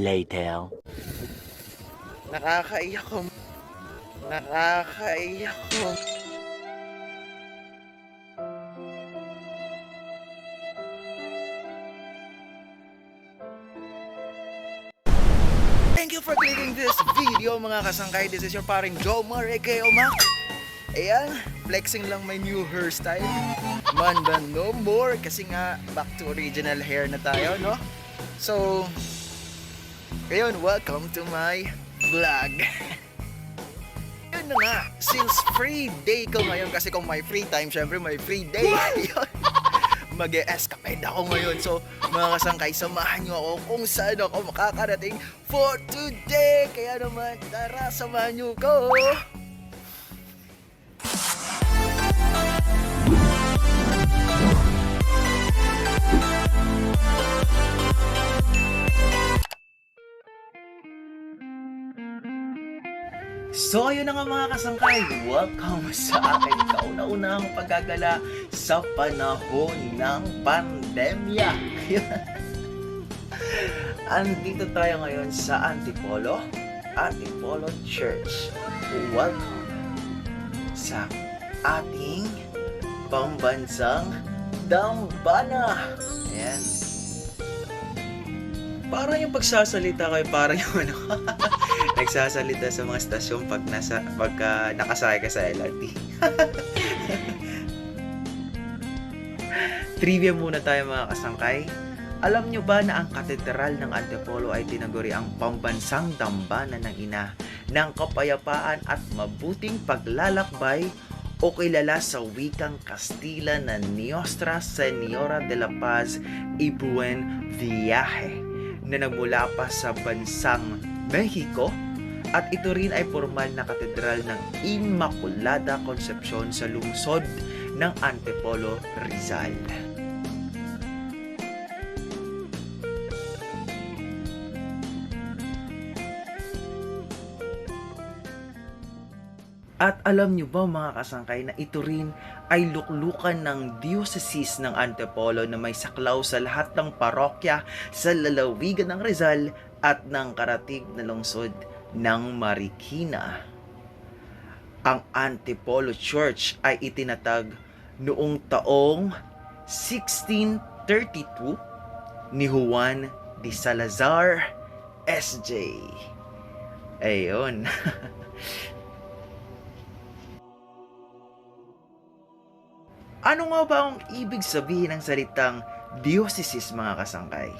later. Nakakaiyak ko. Nakakaiyak ko. Thank you for clicking this video mga kasangkay. This is your paring Joe Mareke Omak. Ayan, flexing lang my new hairstyle. Man ba no more? Kasi nga back to original hair na tayo, no? So, ayun, welcome to my vlog. Yun na nga, since free day ko ngayon, kasi kung may free time, syempre may free day. Mag-e-escapade ako ngayon. So, mga kasangkay, samahan nyo ako kung saan ako makakarating for today. Kaya naman, tara, samahan nyo ko. So ayun na nga mga kasangkay, welcome sa aking kauna-unahang paggagala sa panahon ng pandemya. Andito tayo ngayon sa Antipolo Church. Welcome sa ating pambansang dambana. Ayan. Parang yung pagsasalita kayo, parang yung nagsasalita sa mga stasyon pagka nakasakay ka sa LRT. Trivia muna tayo mga kasangkay. Alam nyo ba na ang katedral ng Antipolo ay tinaguri ang pambansang dambana ng ina ng kapayapaan at mabuting paglalakbay o kilala sa wikang Kastila na Nuestra Señora de la Paz y Buen Viaje na nagmula pa sa bansang Mexico, at ito rin ay formal na katedral ng Immaculada Concepcion sa lungsod ng Antipolo, Rizal. At alam nyo ba mga kasangkay na ito rin ay luklukan ng diocese ng Antipolo na may saklaw sa lahat ng parokya sa lalawigan ng Rizal at ng karatig na lungsod ng Marikina. Ang Antipolo Church ay itinatag noong taong 1632 ni Juan de Salazar S.J. Ayun. Ano nga ba ang ibig sabihin ng salitang diocese mga kasangkay?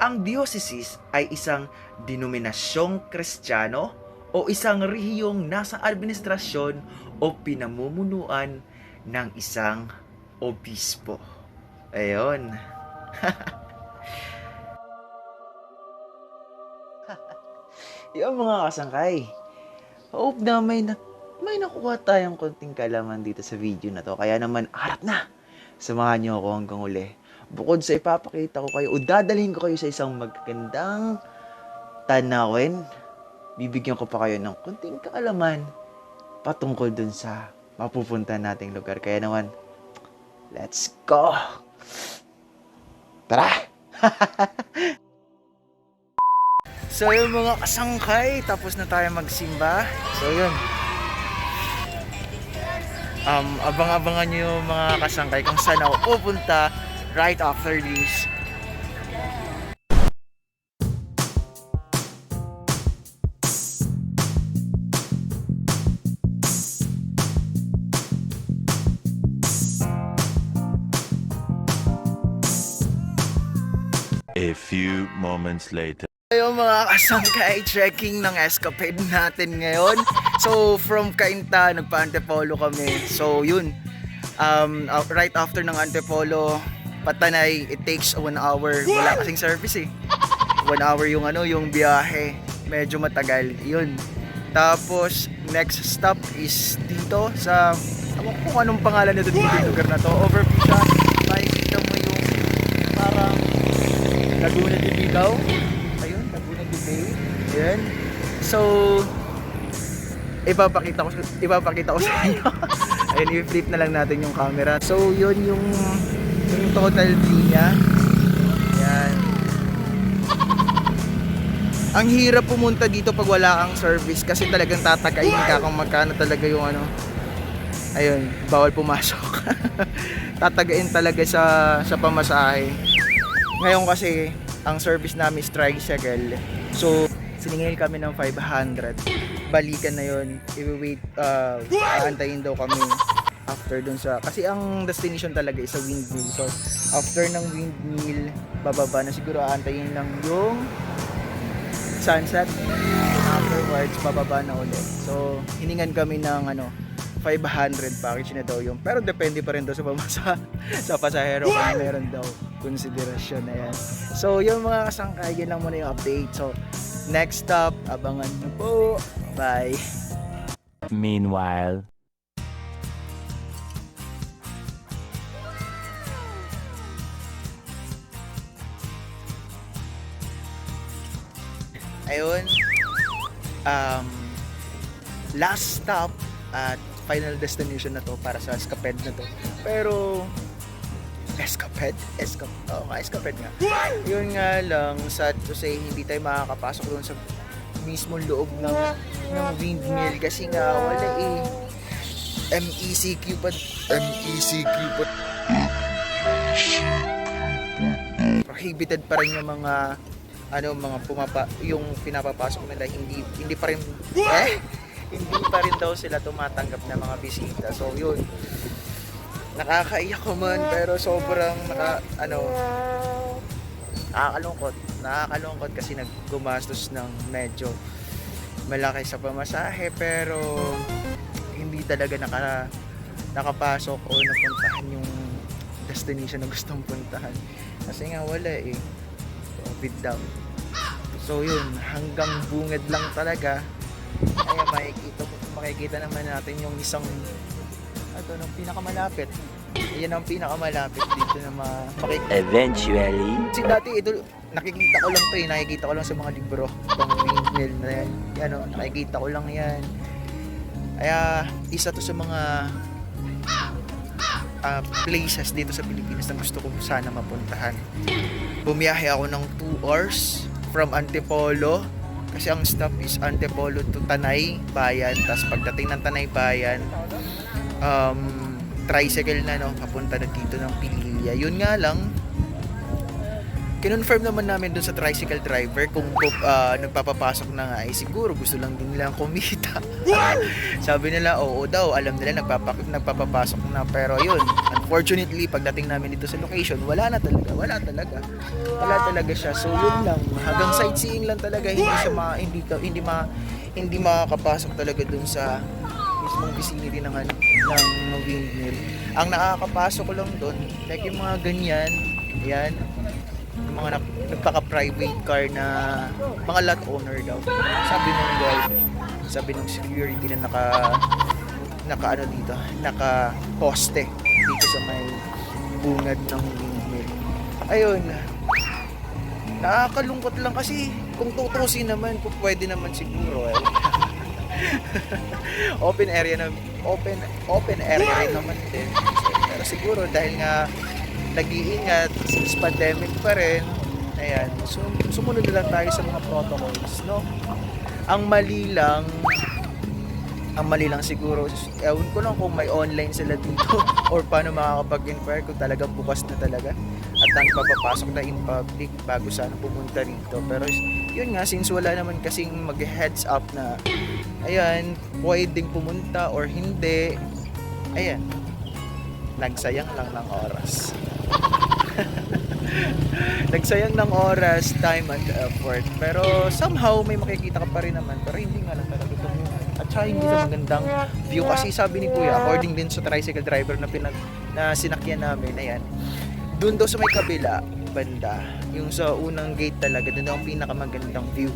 Ang diocese ay isang denominasyong Kristiyano o isang rehiyong nasa administrasyon o pinamumunuan ng isang obispo. Ayun. Yung mga kasangkay, hope na may nakuha tayong konting kalaman dito sa video na to. Kaya naman, harap na! Samahan niyo ako hanggang uli. Bukod sa ipapakita ko kayo o dadalhin ko kayo sa isang magandang tanawin, bibigyan ko pa kayo ng konting kaalaman patungkol dun sa mapupunta nating lugar. Kaya naman, let's go! Tara! So yun mga kasangkay, tapos na tayo magsimba. So yun. Abang-abangan nyo yung mga kasangkay kung saan ako pupunta right after this. A few moments later. Yung mga kasangkay, trekking ng escapade natin ngayon. So from Cainta, nagpa-Antipolo kami. So yun, right after ng Antipolo, Patanay, it takes 1 hour. Wala kasing service eh. 1 hour yung yung biyahe. Medyo matagal. Yun. Tapos next stop is dito sa, ewan ko kung anong pangalan nito dito yung lugar na to. Overview siya. Makikita mo yung parang Laguna de Bigao. Ayan. So, ipapakita ko sa inyo. Ayun, i-flip na lang natin yung camera. So, yun yung total view niya. Ayan. Ang hirap pumunta dito pag wala kang service kasi talagang tatagain ka kung magkano talaga yung ano. Ayun, bawal pumasok. Tatagain talaga sa pamasahe. Ngayon kasi ang service namin is tricycle. So siningil kami ng 500. Balikan na yun. I-wait, aantayin daw kami after dun sa, kasi ang destination talaga is sa windmill. So after ng windmill, bababa na, siguro aantayin lang yung sunset, and afterwards bababa na ulit. So hiningan kami ng 500 package na daw yung, pero depende pa rin daw sa pasahero kung meron daw konsiderasyon na yan. So yung mga kasangkay, yun lang muna yung update. So next stop, abangan nyo po. Bye. Meanwhile. Ayun, last stop at final destination na to para sa escaped na to. Pero escaped nga. Yun nga lang, sad to say, hindi tayo makakapasok doon sa mismong loob ng windmill kasi nga wala MECQ pa. Prohibited pa rin yung mga yung pinapapasok nila, hindi pa rin hindi pa rin daw sila tumatanggap ng mga bisita. So yun, nakakaiyak ko man, pero sobrang nakakalungkot kasi naggumastos ng medyo malaki sa pamasahe, pero hindi talaga nakapasok o napuntahan yung destination na gustong puntahan kasi nga wala COVID daw. So yun, hanggang bungad lang talaga. Kaya makikita naman natin yung isang ng pinakamalapit. Yan ang pinakamalapit dito na makikita. Eventually. Kasi dati ito, nakikita ko lang sa mga libro. Itong windmill na yan. Nakikita ko lang yan. Kaya isa to sa mga places dito sa Pilipinas na gusto ko sana mapuntahan. Bumiyahe ako ng 2 hours from Antipolo kasi ang stop is Antipolo to Tanay Bayan. Tapos pagdating ng Tanay Bayan, tricycle na papunta na dito ng Pililla. Yun nga lang, kinonfirm naman namin dun sa tricycle driver kung nagpapapasok na nga siguro gusto lang din nilang kumita. Sabi nila oo daw, alam nila nagpapapasok na, pero yun, unfortunately pagdating namin dito sa location, wala talaga siya. So yun lang, hanggang sightseeing lang talaga, hindi makakapasok talaga dun sa mismong vicinity ng windmill. Ang nakakapasok lang dun, like yung mga ganyan, yan, yung mga nagpaka-private car na mga lot owner daw. Sabi nung security na naka poste dito sa may bungad ng windmill. Ayun, nakakalungkot lang kasi kung tutusin naman, kung pwede naman siguro open area rin naman din. Pero siguro dahil nga nag-iingat since pandemic pa rin, ayan, sumunod na lang tayo sa mga protocols, no? Ang mali lang siguro, ewan ko lang kung may online sila dito or paano makakapag-inquire kung talagang bukas na talaga at nagpapapasok na in public bago sana pumunta rito. Pero yun nga, since wala naman kasing mag-heads up na ayan, pwedeng pumunta or hindi, ayan, nagsayang lang ng oras. Nagsayang ng oras, time and effort. Pero somehow may makikita ka pa rin naman, pero hindi nga lang talaga ito. At saka hindi sa magandang view kasi sabi ni Kuya, according din sa tricycle driver na sinakyan namin, ayan, doon daw sa may kabila banda, yung sa unang gate talaga, doon daw ang pinakamagandang view.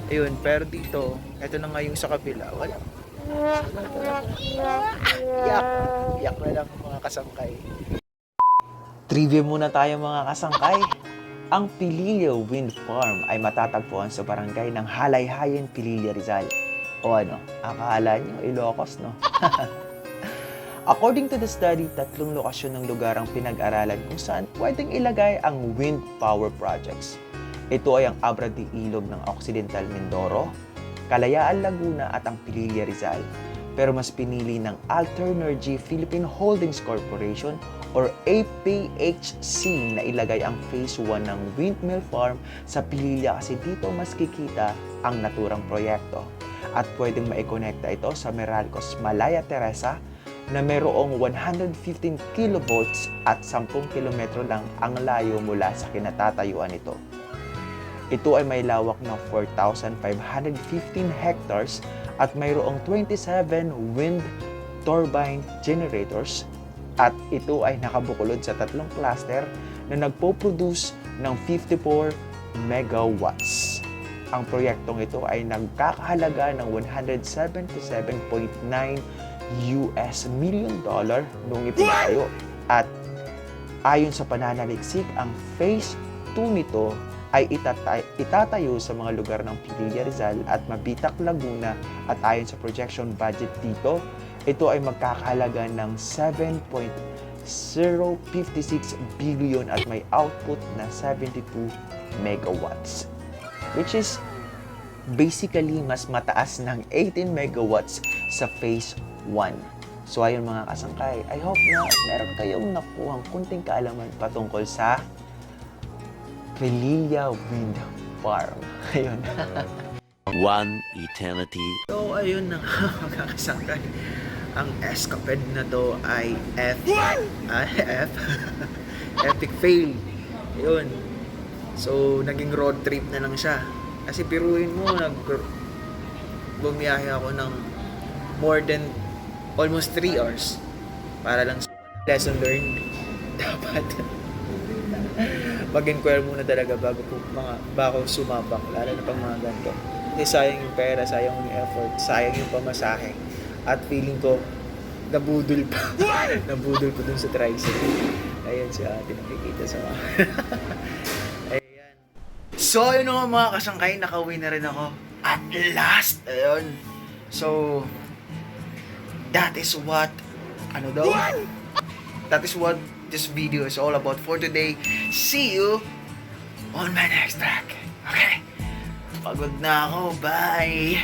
Ayun, pero dito, ito na nga yung sa kabila, wala. Yak na lang mga kasangkay. Trivia muna tayo mga kasangkay. Ang Pililla Wind Farm ay matatagpuan sa barangay ng Halayhayan, Pililla, Rizal. O akala nyo, Ilocos, no? According to the study, 3 lokasyon ng lugar ang pinag-aralan kung saan pwedeng ilagay ang wind power projects. Ito ay ang Abra de Ilog ng Occidental Mindoro, Kalayaan Laguna at ang Pililla Rizal. Pero mas pinili ng Alternergy Philippine Holdings Corporation or APHC na ilagay ang Phase 1 ng windmill farm sa Pililla kasi dito mas kikita ang naturang proyekto. At pwedeng maikonekta ito sa Meralcos Malaya Teresa na mayroong 115 kilovolts at 10 kilometro lang ang layo mula sa kinatatayuan nito. Ito ay may lawak na 4,515 hectares at mayroong 27 wind turbine generators at ito ay nakabukulod sa 3 cluster na nagpo-produce ng 54 megawatts. Ang proyektong ito ay nagkakahalaga ng $177.9 million noong ipinatayo. At ayon sa pananaliksik, ang Phase 2 nito ay itatayo sa mga lugar ng Pililla Rizal at Mabitac, Laguna at ayon sa projection budget dito, ito ay magkakahalaga ng 7.056 billion at may output na 72 megawatts. Which is basically mas mataas ng 18 megawatts sa Phase 1. So ayun mga kasangkay, I hope na meron kayong nakuhang kunting kaalaman patungkol sa Pililla Wind Farm. Ayun. One eternity. So ayun na mga kasangkay. Ang escapade na to ay epic fail. Ayun. So naging road trip na lang siya. Kasi biruin mo, bumiyahe ako ng more than almost 3 hours para lang sa lesson learned. Dapat mag-inquire muna talaga bago sumabak, lalo na pang mga ganito. Kasi sayang yung pera, sayang yung effort, sayang yung pamasahe. At feeling ko, nabudol ko dun sa tricycle. Ayun si ate nakikita sa mga. Ayan. So, ayun nga mga kasangkay, nakauwi na rin ako. At last, ayun. So, that is what this video is all about for today. See you on my next track. Okay? Pagod na ako. Bye!